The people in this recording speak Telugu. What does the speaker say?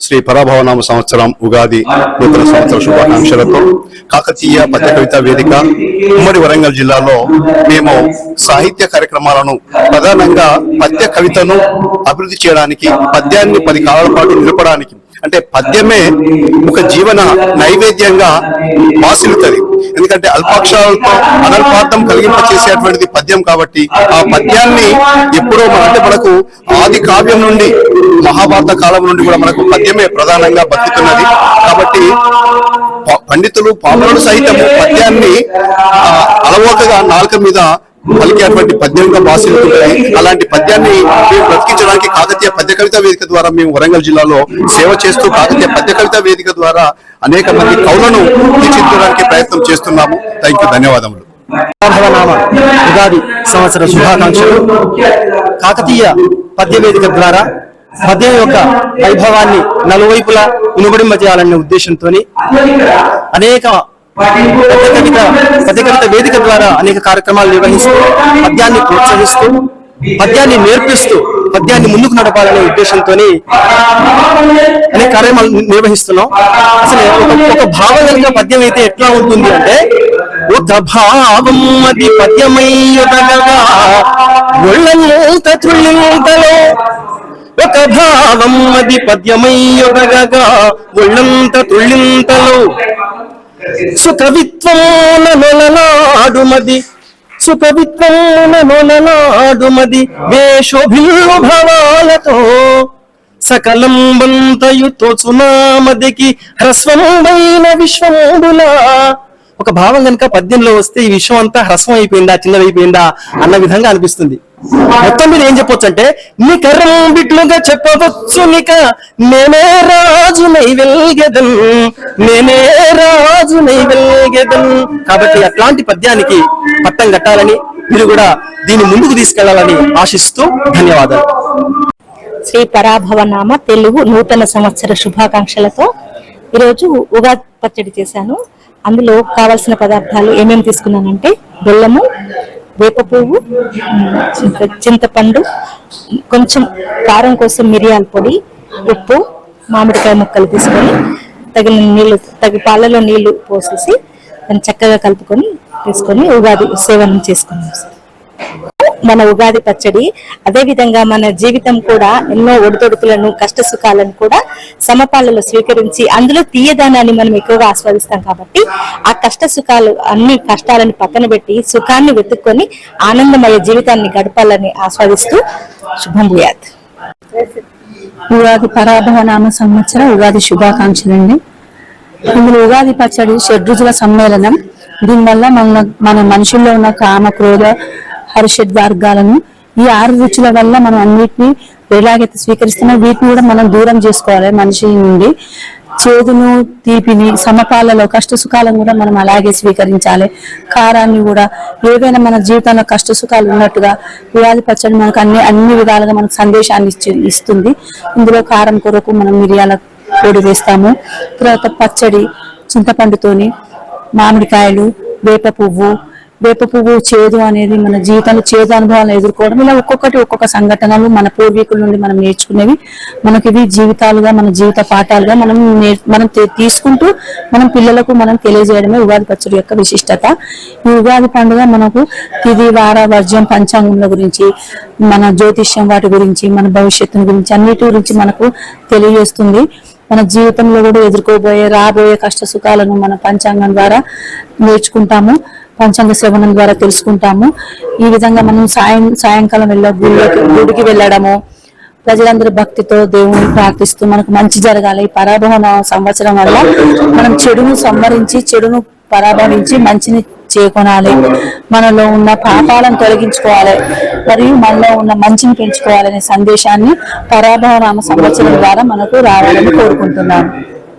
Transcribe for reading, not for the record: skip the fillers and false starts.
శ్రీ పరాభవనామ సంవత్సరం ఉగాది నూతన సంవత్సర శుభాకాంక్షలతో కాకతీయ పద్య కవిత వేదిక ఉమ్మడి వరంగల్ జిల్లాలో మేము సాహిత్య కార్యక్రమాలను ప్రధానంగా పద్య కవితను అభివృద్ధి చేయడానికి, పద్యాన్ని 10 కాలాల పాటు నిలపడానికి, అంటే పద్యమే ఒక జీవన నైవేద్యంగా వాసిల్లుతుంది. ఎందుకంటే అల్పాక్షరాలతో అనల్పార్థం కలిగింపచేసేటువంటిది పద్యం కాబట్టి ఆ పద్యాన్ని ఎప్పుడో అంటే మనకు ఆది కావ్యం నుండి మహాభారత కాలం నుండి కూడా మనకు పద్యమే ప్రధానంగా బతుకుతున్నది. కాబట్టి పండితులు పామరులు సైతము పద్యాన్ని అలవోకగా నాలుక మీద పలికేటువంటి పద్యంగా భాషిల్లుతుంటాయి. అలాంటి పద్యాన్ని మేము బ్రతికించడానికి కాకతీయ పద్య కవిత వేదిక ద్వారా మేము వరంగల్ జిల్లాలో సేవ చేస్తూ కాకతీయ పద్య కవిత వేదిక ద్వారా అనేక మంది కవులను తీర్చిదిద్దడానికి ప్రయత్నం చేస్తున్నాము. ధన్యవాదములు. ఉగాది సంవత్సర శుభాకాంక్షలు. కాకతీయ పద్య వేదిక ద్వారా పద్యం యొక్క వైభవాన్ని నలువైపులా ఇనుబడింపజేయాలనే ఉద్దేశంతో అనేక పద్య కవిత వేదిక ద్వారా అనేక కార్యక్రమాలు నిర్వహిస్తూ పద్యాన్ని ప్రోత్సహిస్తూ పద్యాన్ని నేర్పిస్తూ పద్యాన్ని ముందుకు నడపాలనే ఉద్దేశంతో అనేక కార్యక్రమాలు నిర్వహిస్తున్నాం. అసలు ఒక భావం కనుక పద్యం అయితే ఎట్లా ఉంటుంది అంటే, ఒక భావం అది పద్యమయ్యొదగగా ఒళ్ళంత తుళ్ళింతలో, ఒక భావం అది పద్యమయ్యొదగగా ఒళ్ళంత తుళ్ళింతలో, సుకవిత్వమున నొలలాడుమది సుకవిత్వమున నొలలాడుమది వేషోభిల్లు భవాలతో సకలం బంతయుతో సునామదికి హ్రస్వమైన విశ్వంబులా. ఒక భావం కనుక పద్యంలో వస్తే ఈ విశ్వం అంతా హ్రస్వం అయిపోయిందా, చిన్నదైపోయిందా అన్న విధంగా అనిపిస్తుంది. మొత్తం మీద ఏం చెప్పొచ్చు అంటే, నికరం బిడ్లుగా చెప్పవచ్చు నిక నేనే రాజు నైవెల్గెదన్, నేనే రాజు నైవెల్గెదన్. కాబట్టి అట్లాంటి పద్యానికి పట్టం కట్టాలని, మీరు కూడా దీన్ని ముందుకు తీసుకెళ్లాలని ఆశిస్తూ ధన్యవాదాలు. శ్రీ పరాభవనామ తెలుగు నూతన సంవత్సర శుభాకాంక్షలతో ఈరోజు ఉగాది పచ్చడి చేశాను. అందులో కావాల్సిన పదార్థాలు ఏమేమి తీసుకున్నానంటే, బెల్లము, వేప పువ్వు, చింతపండు, కొంచెం కారం కోసం మిరియాల పొడి, ఉప్పు, మామిడికాయ ముక్కలు తీసుకొని పాలలో నీళ్లు పోసేసి దాన్ని చక్కగా కలుపుకొని తీసుకొని ఉగాది సేవనం చేసుకున్నాం. మన ఉగాది పచ్చడి అదే విధంగా మన జీవితం కూడా ఎన్నో ఒడిదొడుకులను, కష్ట సుఖాలను కూడా సమపాలలో స్వీకరించి అందులో తీయదనాన్ని మనం ఎక్కువగా ఆస్వాదిస్తాం. కాబట్టి ఆ కష్ట సుఖాలు అన్ని కష్టాలను పక్కన పెట్టి సుఖాన్ని వెతుక్కొని ఆనందమయ జీవితాన్ని గడపాలని ఆస్వాదిస్తూ శుభం భూయాత్. ఉగాది పరాభవనామ సంవత్సర ఉగాది శుభాకాంక్షలండి. ఇందులో ఉగాది పచ్చడి షడ్రుచుల సమ్మేళనం. దీనివల్ల మన మనుషుల్లో ఉన్న కామ, క్రోధ, హర్షడ్ వర్గాలను ఈ 6 రుచుల వల్ల మనం అన్నిటిని ఎలాగైతే స్వీకరిస్తున్నాం వీటిని కూడా మనం దూరం చేసుకోవాలి మనిషి నుండి. చేదును, తీపిని, సమపాలలో కష్ట సుఖాలను కూడా మనం అలాగే స్వీకరించాలి. కారాన్ని కూడా, ఏవైనా మన జీవితంలో కష్ట సుఖాలు ఉన్నట్టుగా ఉగాది పచ్చడి మనకు అన్ని విధాలుగా మనకు సందేశాన్ని ఇస్తుంది. ఇందులో కారం కొరకు మనం మిరియాల పొడి వేస్తాము. తర్వాత పచ్చడి చింతపండుతోని, మామిడికాయలు, వేప పువ్వు చేదు అనేది మన జీవితంలో చేదు అనుభవాలను ఎదుర్కోవడం. ఇలా ఒక్కొక్క సంఘటనలు మన పూర్వీకుల నుండి మనం నేర్చుకునేవి. మనకి ఇవి జీవితాలుగా, మన జీవిత పాఠాలుగా మనం తీసుకుంటూ మనం పిల్లలకు మనం తెలియజేయడమే ఉగాది పచ్చడి యొక్క విశిష్టత. ఈ ఉగాది పండుగ మనకు తిథి, వార, వర్జం, పంచాంగంల గురించి, మన జ్యోతిష్యం వాటి గురించి, మన భవిష్యత్తుని గురించి, అన్నిటి గురించి మనకు తెలియజేస్తుంది. మన జీవితంలో కూడా రాబోయే కష్ట సుఖాలను మన పంచాంగం ద్వారా నేర్చుకుంటాము, పంచాంగ శ్రవణం ద్వారా తెలుసుకుంటాము. ఈ విధంగా మనం సాయంకాలం గుడికి వెళ్ళడము, ప్రజలందరూ భక్తితో దేవుని ప్రార్థిస్తూ మనకు మంచి జరగాలి. ఈ పరాభవన సంవత్సరం వల్ల మనం చెడును సంహరించి, చెడును పరాభవించి మంచిని చేకొనాలి. మనలో ఉన్న పాపాలను తొలగించుకోవాలి, మరియు మనలో ఉన్న మంచిని పెంచుకోవాలనే సందేశాన్ని పరాభవనామ సంవత్సరం ద్వారా మనకు రావాలని కోరుకుంటున్నాను.